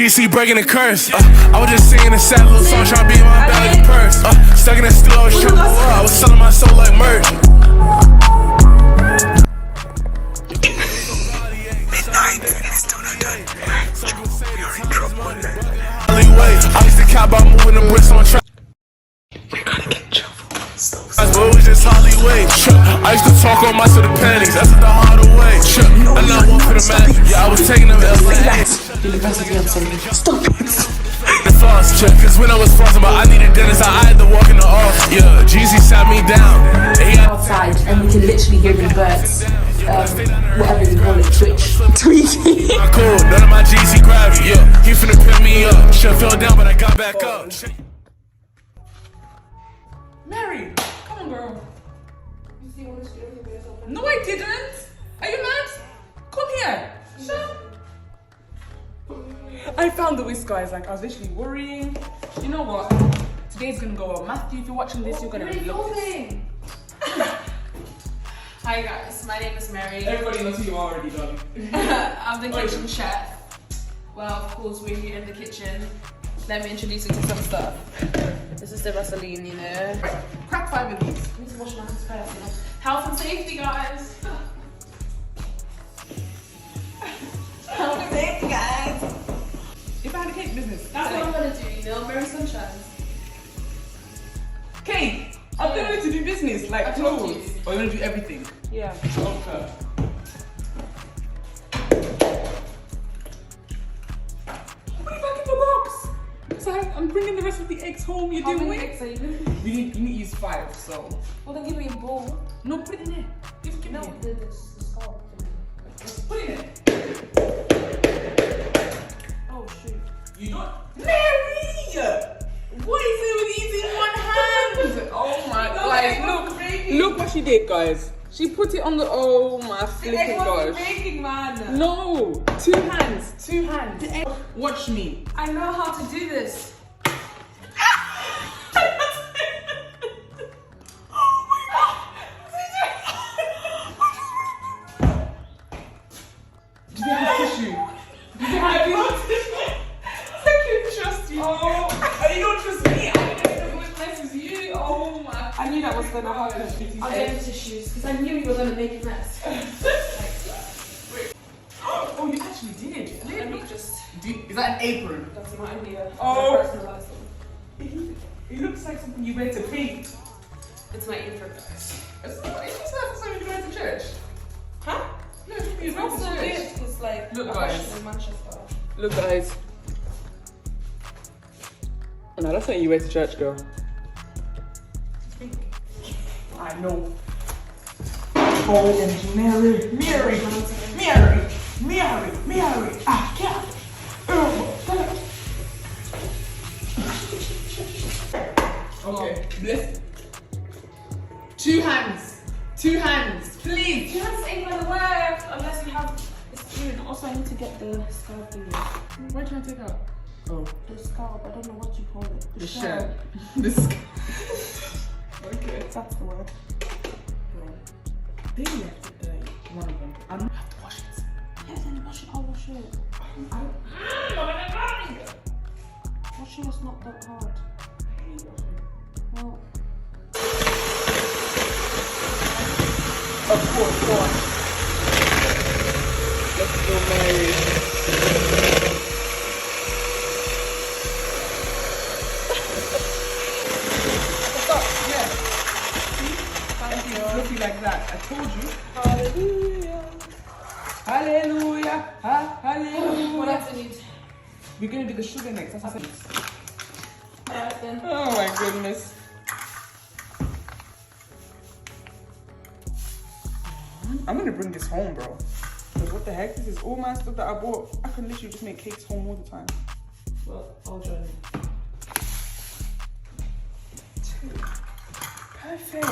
GC breaking the curse. I was just singing a sad little song, trying to be in my bag like a purse. Stuck in that still, I was tripping. I was selling my soul like merch. Midnight, it's still not done. You're in trouble. I used to cap about moving the bricks on track. We're gonna get in trouble. But it was just Hollywood. I used to talk on my to the pennies. That's the harder way. And now one for the match. Yeah, I was taking them L's like Stop it. the floss, cause when I was flossing, but I needed dentist, I had to walk in the office. Yeah, Jeezy sat me down. Outside, and you can literally hear the birds, whatever you call it, tweaking. Cool, none of my Jeezy grabbed me. Yeah, he finna pick me up. Shit fell down, but I got back up. Mary, come on, girl. No, I didn't. Are you mad? Come here. Shut. I found the whisk, guys. Like, I was literally worrying. You know what? Today's gonna go well. Matthew, if you're watching this, you're gonna love this. Hi guys, my name is Mary. Everybody knows who you are already, done. I'm the kitchen chef. Well, of course, we're here in the kitchen. Let me introduce you to some stuff. This is the Vaseline, you know. Right, crack 5 of these. I need to wash my hands first, you know. Health and safety, guys. Health and safety, guys. If I had a cake business, That's what I'm gonna do, you know. Mary Sunshine. cake. I'm going to do business, like I told clothes. you. Or you're gonna do everything. Yeah. Okay. Put it back in the box. So I'm bringing the rest of the eggs home. You're How doing many it. eggs are you? You need to use 5. So Well, then give me a bowl. no, put it in there. Give No, me. the scallop. Put it in there. Oh, shoot. You don't. Mary! What is it with eating one hand? Oh my guys, look what she did, guys. She put it on the, oh my flipping gosh. Baking, man. No, 2 hands. 2 hands. Watch me. I know how to do this. Do you have tissue? Do you have tissue? I can trust you. Oh, you don't trust me. I don't know which place is you. Oh my. I knew that was gonna happen. I'll get him tissues because I knew you were gonna make a mess. Oh, you actually did. Let me just. Is that an apron? That's my idea. Oh. Personalize them. It looks like something you wear to paint. It's my apron, guys. It's not something you wear to church. Huh? No, it's something you It's wear not to so church. big. It's like Look, a guys. fashion in Manchester. Look, guys. No, that's not you wear to church, girl. I know. Oh, Mary, Mary, Mary, Mary, Mary. I can't. Okay, bless. 2 hands. 2 hands, please. You have to ain't gonna work unless you have a spoon. Also, I need to get the scalp thingy. What are you trying to take out? Oh, The scalp, I don't know what you call it. the shell. shell. This. Okay. That's the word. They left it dirty. One of them. I don't have to wash it. Yeah, then wash it. I'll wash it. Washing is not that hard. Well, Of course, go on. Let's go, Mary. Stop, yeah. Thank you. Looking like that. I told you. Hallelujah. Hallelujah. Hallelujah. what else do you need? We're going to do the sugar next. That's what I said. Alright then. Oh my goodness. I'm gonna bring this home, bro. Because what the heck? This is all my stuff that I bought. I can literally just make cakes home all the time. Well, I'll join you. Perfect.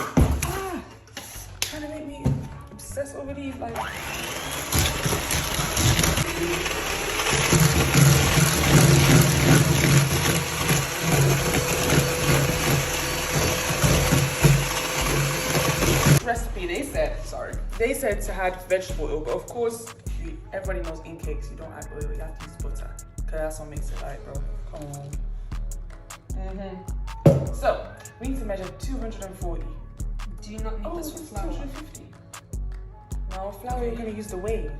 Trying to make me obsess over these, like. Recipe, they said to add vegetable oil, but of course, everybody knows in cakes you don't add oil, you have to use butter. Okay, that's what makes it like, bro. Come on. So, we need to measure 240. Do you not need this for flour? 250. No, flour, we're gonna use the wave.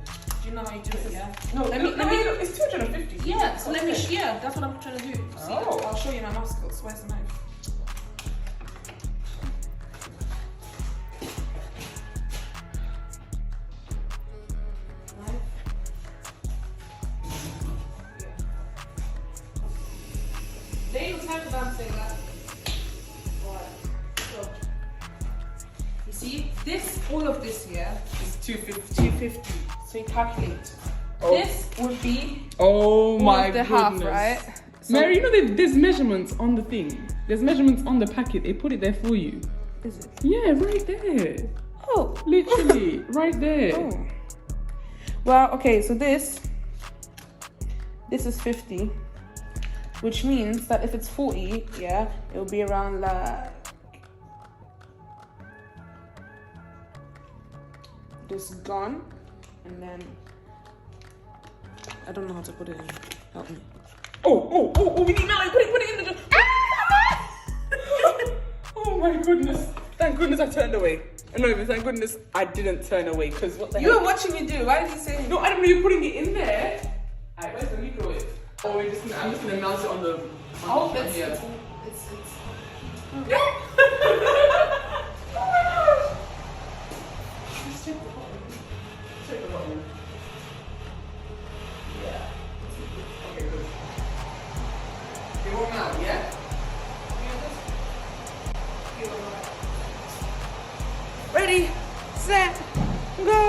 Do you know how you do it, yeah? No, let me look, it's 250. Yeah, so let me, yeah, that's what I'm trying to do. See, Oh. I'll show you my math skills. Where's the knife? There you time for them saying that. So, you see, this, all of this here is 250. So you calculate. This would be Oh my the goodness. half, right? So, Mary, you know there's measurements on the thing. There's measurements on the packet. They put it there for you. is it? Yeah, right there. Oh, Literally, right there. oh. Well, okay, so this is 50, which means that if it's 40, yeah, it'll be around like this gone, and then I don't know how to put it in. Help me. Oh, we need now. Put it in the jar. Oh my goodness. Thank goodness I turned away. No, but thank goodness I didn't turn away, because what the You hell? were watching me do. Why did you say? No, I didn't know you were putting it in there. Alright, where's the microwave? Oh, I'm just gonna melt it on the. Oh, on it's here. it's. Just check the bottom. Check the bottom. Yeah. Okay, good. You want now, yeah? Ready, set, go!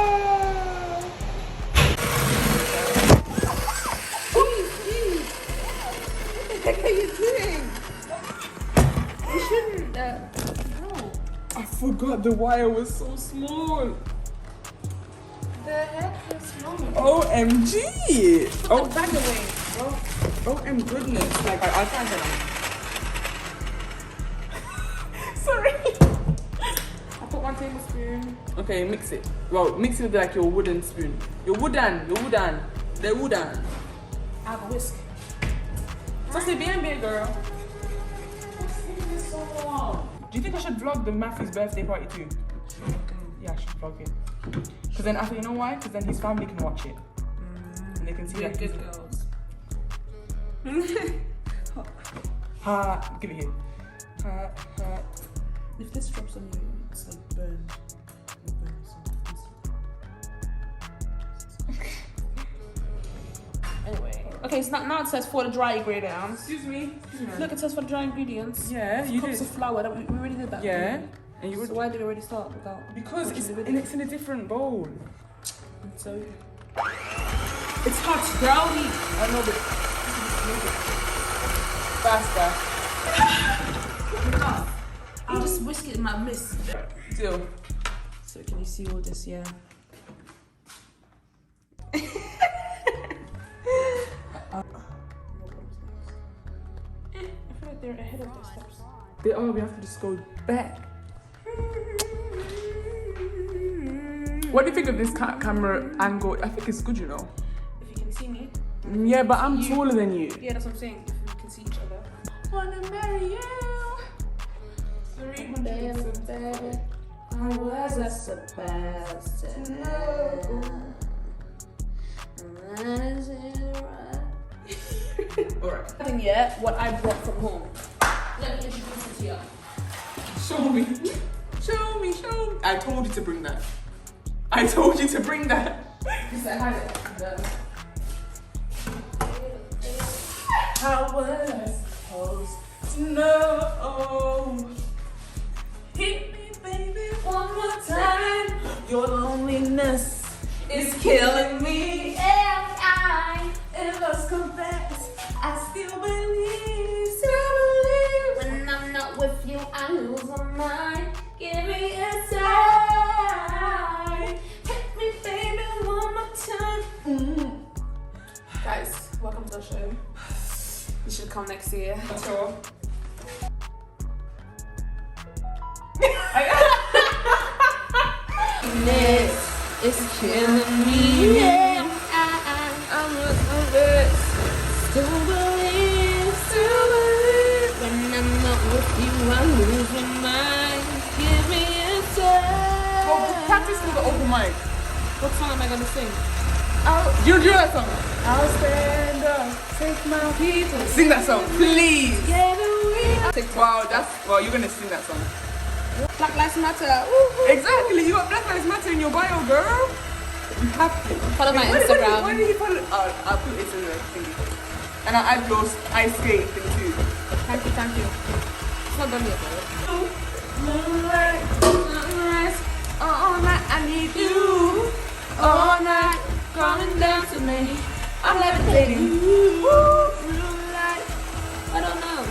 What the heck are you doing? You shouldn't. No. I forgot the wire was so small. The heck is wrong? OMG! Put the bag away, bro. OM goodness. Like, I'll try that on. Sorry. I put 1 tablespoon. Okay, mix it. Well, mix it with like your wooden spoon. The wooden. I have a whisk. So say bien, girl. Do you think I should vlog the Matthew's birthday party too? Yeah, I should vlog it. Because then after, you know why? Because then his family can watch it. And they can see We're that good he's- girls. Ha, give it here. Ha. If this drops on you, it's like burned. Anyway, okay, so now it says for the dry ingredients. Excuse me. Look, it says for the dry ingredients. Yeah, you Cups did. of flour. That we already did that. Yeah. didn't And we? you So would. why did we already start without? Because watching it's the video? in a different bowl. So It's hot, brownie. I know, but faster. I'll just whisk it in my mist. Still. So can you see all this? Yeah. I feel like they're ahead of their steps. They are. We have to just go back. What do you think of this camera angle? I think it's good, you know. If you can see me. Yeah, but I'm taller than you. Yeah, that's what I'm saying. If we can see each other. Wanna marry you? How was I supposed to know? Alright. Nothing yet. What I brought from home. Let me introduce it to you. Show me. Show me. I told you to bring that. Because I had it. How was I supposed to know? Hit me, baby, one more time. Your loneliness is killing me. If I confess, I still believe. When I'm not with you, I lose my mind. Give me a sign. Hit me, baby, one more time. Guys, welcome to the show. You should come next year. Sure. This is killing me. Yeah, I'm losing this. Still believe. When I'm not with you, I lose my mind. Give me a sign. Well, practice with the open mic. What song am I gonna sing? You do that song. I'll stand up, take my people. Sing that song, please. Wow, you're gonna sing that song. Black Lives Matter. Woo-hoo. Exactly, you got Black Lives Matter in your bio, girl. You have to. Follow my Instagram. Why did you follow? I'll put it in the thingy. And I'll add your ice skate thing too. Thank you. It's not done yet, though. Moonlight, sunrise, all night I need you. All night, coming down to me. I'm levitating. Moonlight. I don't know.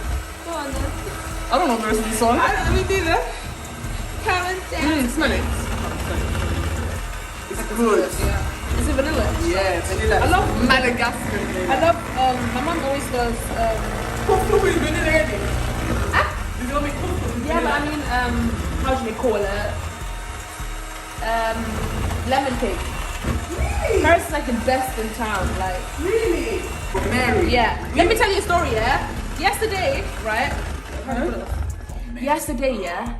Go on then. I don't know the rest of the song. I don't know either. Coming down. Smell it. It's good. Yeah. Is it vanilla? Yeah, vanilla. I love Madagascar. I love, my mom always does, Coffee with vanilla in it. Did you want me coffee? yeah, but I mean, how do they call it? Lemon cake. Really? Paris is like the best in town, like. Really? Mary. Yeah. Let me tell you a story, yeah? Yesterday, right? Yesterday, yeah?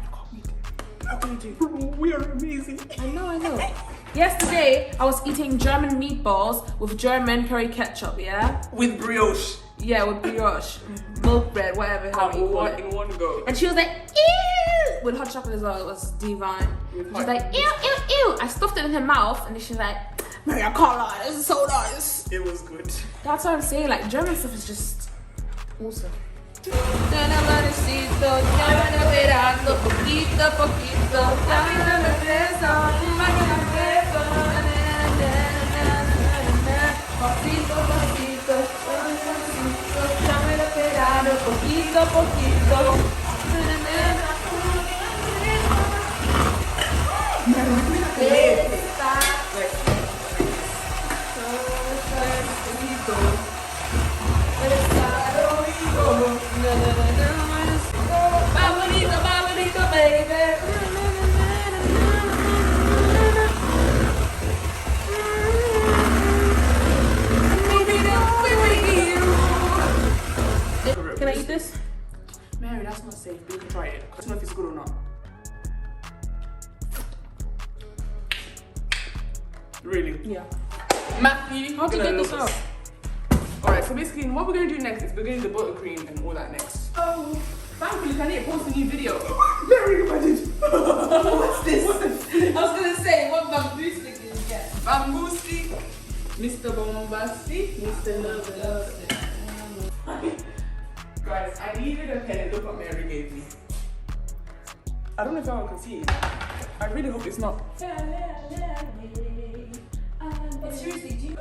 We are amazing. I know. Yesterday, I was eating German meatballs with German curry ketchup, yeah? With brioche. Yeah, with brioche, milk bread, whatever how you call it. In one go. And she was like, ew! With hot chocolate as well, it was divine. She was like, ew, ew, ew! I stuffed it in her mouth, and then she's like, Mary, I can't lie, this is so nice. It was good. That's what I'm saying, like, German stuff is just awesome. Poquito, poquito. Can I eat this? Mary, that's not safe. You can try it. I don't know if it's good or not. Really? Yeah. Matthew, How to get this out? Alright, so basically what we're gonna do next is we're gonna do the buttercream and all that next. Oh, thankfully I need to post a new video. Mary, imagine. What's this? I was gonna say, what bamboo stick did you get? Bamboo stick, Mr. Bombastic, Mr. Love. Guys, I needed a pen and look what Mary gave me. I don't know if anyone can see it. I really hope it's not. But seriously, do you...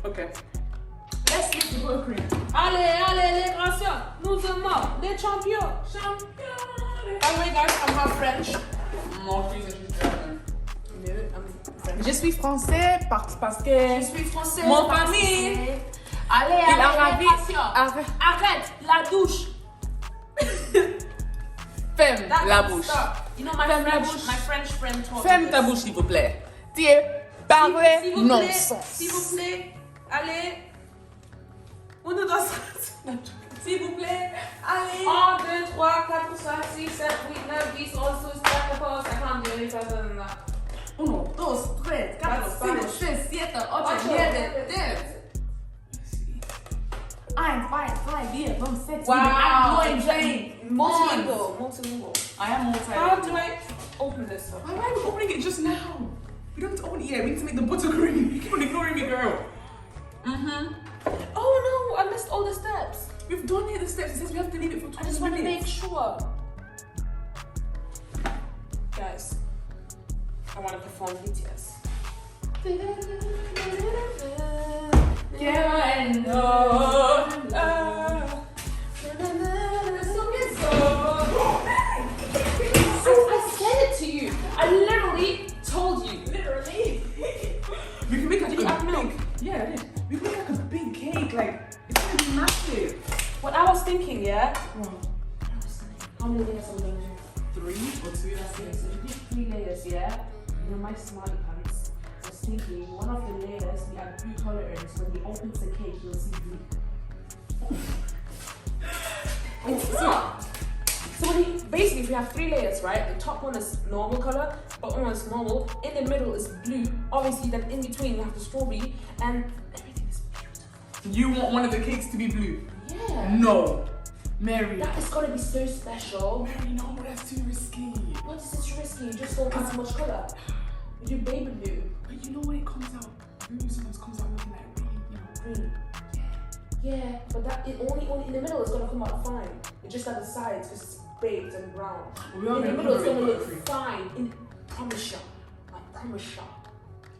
Okay. Let's make the buttercream. Allez, les gracias, nous sommes les champions. By the way, guys, I'm half French. Mon fils est German. No, I'm French. Je suis français parce que Je suis français. mon famille. Allez, Il a allez, ravi. arrête la douche. Ferme That la doesn't bouche. stop. You know my Ferme la French, bouche. my French friend told me Ferme this. ta bouche, s'il vous plaît. Tu parles S'il vous plaît, nonsense. s'il vous plaît, allez. On est dans ça. S'il vous plaît, allez. 1, 2, 3, 4, 5, 6, 7, 8, 9, 10, 11, 12, 13, 14, 15, 16, 17, 18, 1, 2, 3, 4, 5, 6, 7, 8, 9, 10. 1, 2, 3, 4, 5, 6, 7, 8, 9, 10. multilingual. I am multi. How do I open this up? Why are we opening it just now? We don't have to open it yet. We need to make the buttercream. You keep on ignoring me, girl. Oh no, I missed all the steps. We've done it. The steps. It says we have to leave it for 20 I just want to make minutes. sure. Guys, I want to perform BTS. I said it to you. I literally told you. Literally. We can make like Did you add milk? Yeah, I did. We can make like a big cake. Like it's gonna be massive. What I was thinking, yeah? How many layers are we going to do? 3 or 2. Okay, so we did 3 layers, yeah? You know, my smarty pants was thinking one of the layers we add blue color in, so when he opens the cake, you'll see blue. It's not. So when he, basically, we have 3 layers, right? The top one is normal color, bottom one is normal, in the middle is blue. Obviously, then in between you have the strawberry, and everything is beautiful. You want one of the cakes to be blue? Yeah. No. Mary. That is gonna be so special. Mary, no, that's too risky. What is this risky? You just don't have too much color. You do baby blue. But you know when it comes out, blue sometimes comes out looking like really, Green. Yeah, but that it only in the middle is gonna come out fine. It's just at the sides because it's baked and brown. In the middle it's gonna look fine. Promise you. I promise you.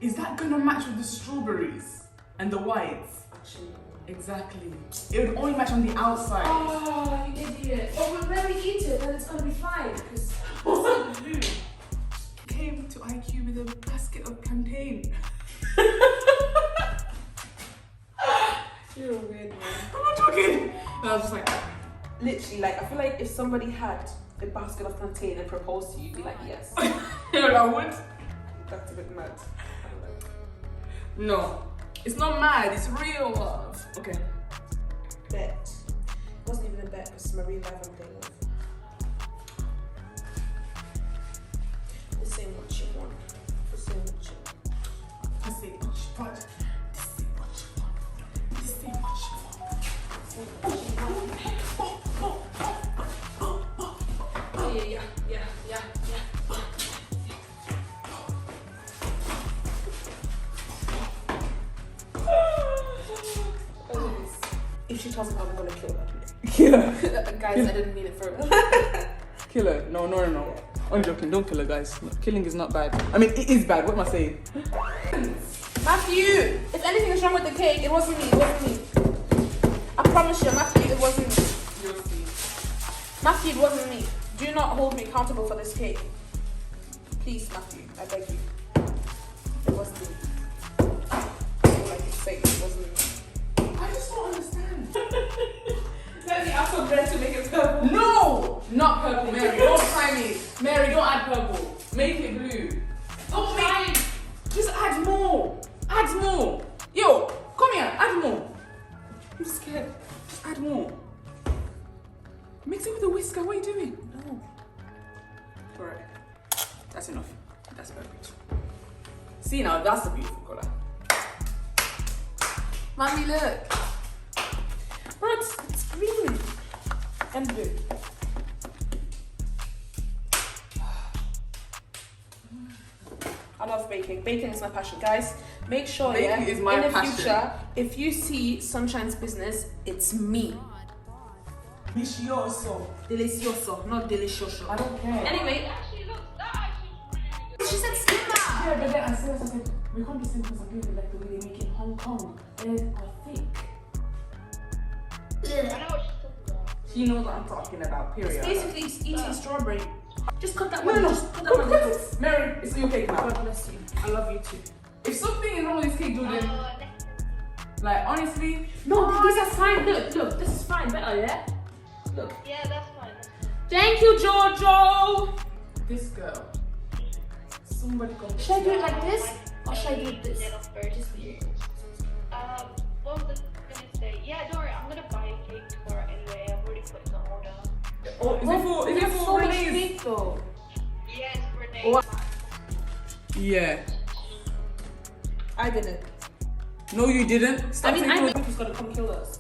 Is that gonna match with the strawberries and the whites? Actually. Exactly. It would only match on the outside. Oh, you idiot. Oh, but when we eat it, then it's gonna be fine because What's blue? Came to IQ with a basket of plantain. you're a weird man. I'm not joking. And I was just like, Literally, like I feel like if somebody had a basket of plantain and proposed to you, you'd be like, yes. you know, I would. That's a bit mad. No, it's not mad. It's real love. Okay. Bet. It wasn't even a bet because it's my real life I'm playing with. This ain't what you want. This ain't what you want. This ain't what you want. This ain't what you want. This ain't what you want. Oh, yeah. If she tells me I'm gonna kill her. Kill her. Guys, I didn't mean it for Kill her. No. I'm joking. Don't kill her, guys. No, killing is not bad. I mean, it is bad. What am I saying? Matthew! If anything is wrong with the cake, it wasn't me. I promise you, Matthew, it wasn't me. You'll see. Matthew, it wasn't me. Do not hold me accountable for this cake. Please, Matthew, I beg you. It wasn't me. Like you say, it wasn't me. I just don't understand. Let me add some red to make it purple. No! Not purple, Mary. Don't try me. Mary, don't add purple. Make it blue. Don't try it. Just add more. Add more. Yo, come here. Add more. I'm scared. Just add more. Mix it with a whisker. What are you doing? No. Alright. That's enough. That's perfect. See now, that's a beautiful colour. Mommy, look. Bro, it's green. And blue. I love baking. Baking is my passion. Guys, make sure Baking is my in the passion. future, if you see Sunshine's business, it's me. Delicioso. Delicioso, not delicioso. I don't care. Anyway, she said simmer. Yeah, but then I said, we can't do simple as really like the way they make it in Hong Kong. And I think she knows what I'm talking about, period. Basically, it's eating strawberry. Just cut that No, one. no, Just cut that one. Mary, it's your cake now. God bless you. I love you too. If something is wrong with this cake, Jordan, like honestly, No, these are fine. Look, this is fine. Better, yeah? Look. Yeah, that's fine. Thank you, Jojo. this girl, somebody come. Should I do it like this? Or should I do it this? Little bird is weird. What was I gonna say? Yeah, don't worry, I'm gonna buy a cake for her anyway. I've already put it on order. Oh, is it for so much Renee's? cake though. Yes, Renee. Oh. Yeah. I didn't. No, you didn't. Stop I mean, taking I think who's gonna come kill us.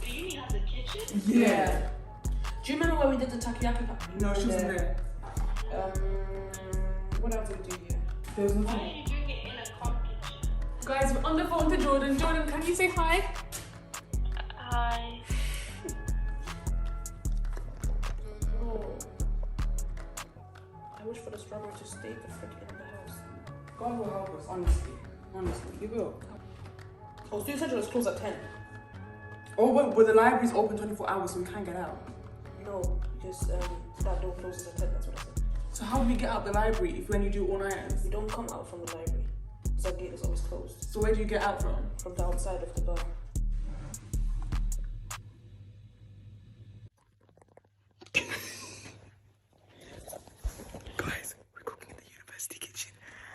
Do you need the kitchen? Yeah. Do you remember when we did the takoyaki party? No, she wasn't there. What else did we do here? There was Why nothing. are you doing it in a comp kitchen? Guys, we're on the phone to Jordan. Jordan, can you say hi? Hi. Oh. I wish for the strawberry to stay the frick in the house. God will help us, honestly. Honestly, He will. Oh, so you said it was closed at 10? Oh, but the library's open 24 hours, so we can't get out. No, because that door closes at 10, that's what I said. So how do we get out the library if when you do all-nighters? You don't come out from the library. Because that gate is always closed. So where do you get out from? From the outside of the bar. Guys, we're cooking in the university kitchen.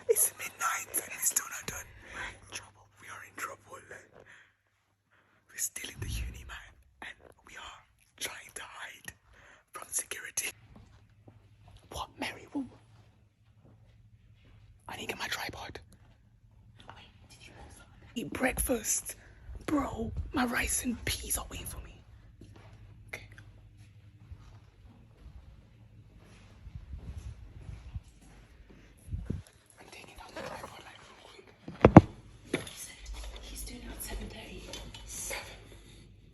It's midnight. breakfast. Bro, my rice and peas are waiting for me. Okay. I'm taking out the tripod like real quick. He's doing it at 7:30. 7.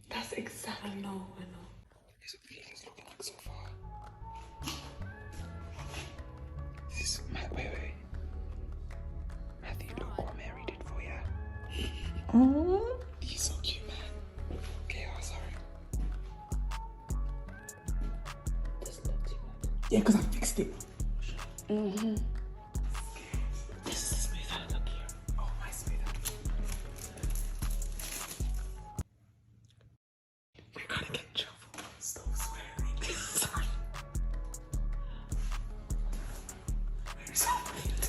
That's exactly. I know. Here's what feelings looking like so far. This is wait. Matthew, look what Mary did for you. Oh, he's so cute, man. Okay, oh, sorry. Doesn't look too bad. Yeah, because I fixed it. Mm-hmm. This is the smoother look here. Oh, my sweetheart. We're gonna get in trouble. Stop swearing. Sorry. We're so weird.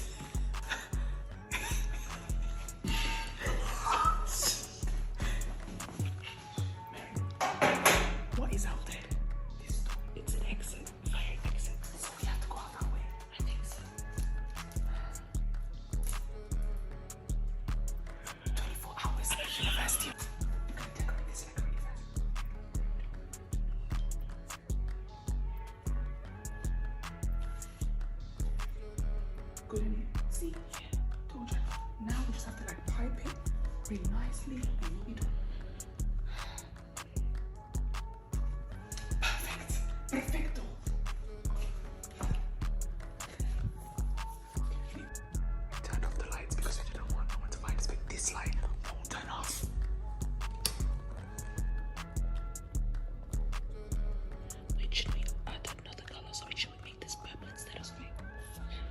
What is out there? This door. It's an exit. Fire exit. So we have to go out that way. I think so. 24 hours. University. I'm gonna decorate this like really fast. Good, isn't it? See? Yeah. Told you. Now we just have to like pipe it really nicely and we'll be done. Perfect. Perfecto. Turned off the lights because I didn't want no one to find us, but this light won't turn off. Wait, should we add another colour? So should we make this purple instead of something?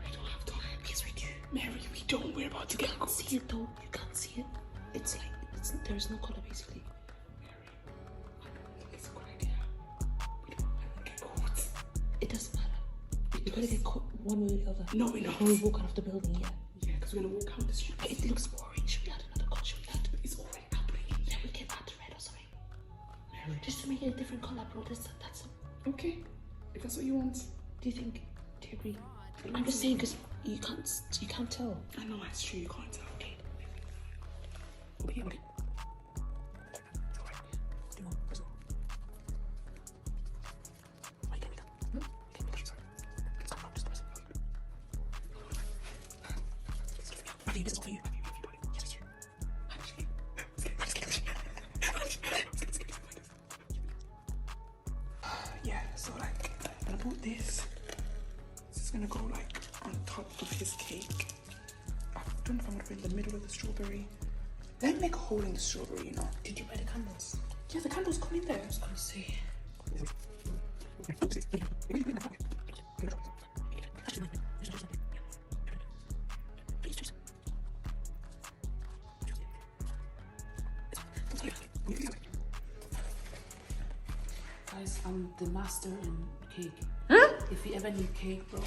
We don't have time. Yes, we do. Mary, we don't. We're about to get caught. See it though? You can't see it. It's like there's no colour basically. Mary, I don't think it's a good idea. I don't want to get caught. It doesn't matter. We're gonna get caught one way or the other. No, we're not. When we walk out of the building, yeah. Yeah, because we're gonna walk out the street. But it looks boring. Should we add another colour? Should we add? It's already happening. Yeah, we can add red or something. Mary. Just to make it a different colour, bro. That's. Okay, if that's what you want. Do you agree? I'm just saying because you can't tell. I know it's true. You can't tell. Okay. Okay. Yeah, so like, I bought this. This is gonna go like on top of his cake. I don't know if I'm gonna put it in the middle of the strawberry. Let me make a hole in the strawberry, you know. Did you buy the candles? Yeah, the candles come in there. I was gonna say. Guys, I'm the master in cake. If you ever need cake, bro,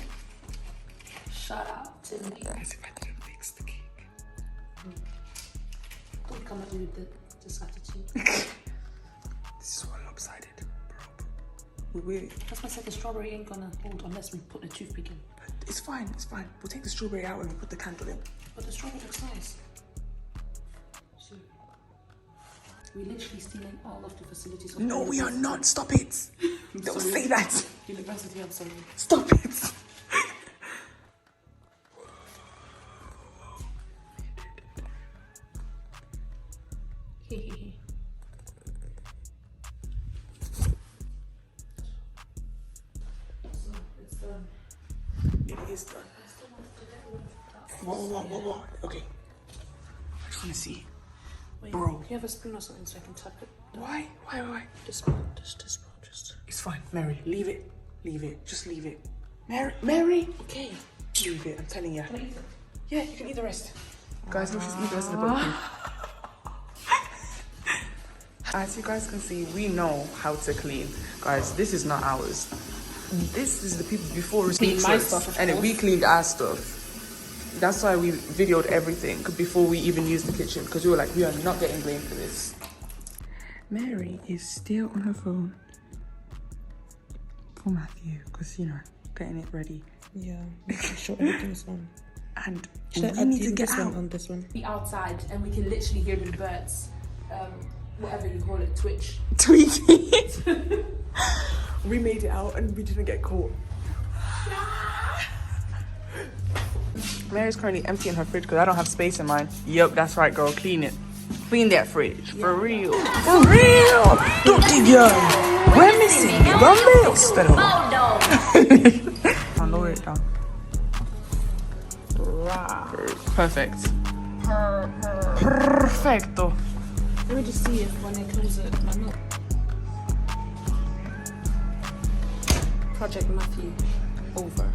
shout out to me. As if I didn't mix the cake. Don't come at me with this attitude. This is what lopsided, bro. Wait. That's why I said the strawberry ain't gonna hold unless we put a toothpick in. It's fine, it's fine. We'll take the strawberry out and we'll put the candle in. But the strawberry looks nice. So, we're literally stealing all of the facilities of No, the we are university. not. Stop it. Don't sorry. say that. University, I'm sorry. Stop it. Hehehe. So, it's done. It is done. Whoa. Okay. I just want to see. Wait, Bro. you have a spoon or something so I can tap it? Why? This spoon, just. It's fine. Mary, leave it. Leave it. Just leave it. Mary. Okay. Leave it. I'm telling you. Can I eat it? Yeah, you can eat the rest. Guys, no, she's eat the rest of the broccoli. As you guys can see, we know how to clean. Guys, this is not ours. This is the people before Clean my us, stuff, of and then we course. cleaned our stuff. That's why we videoed everything before we even used the kitchen, because we were like, we are not getting blamed for this. Mary is still on her phone for Matthew, because, you know, getting it ready. Yeah, making sure everything's on. and Should we I need do to get this out. one on this one? Be outside and we can literally hear the birds, whatever you call it, twitch. Tweaking. We made it out and we didn't get caught. Mary's currently emptying her fridge because I don't have space in mine. Yep, that's right, girl. Clean it. Clean that fridge. For real. For real. Don't dig your. We're missing. Gumbo. Still. I'll lower it down. Perfect. Perfecto. Let me just see if when I close it, I'm not. Project Matthew over.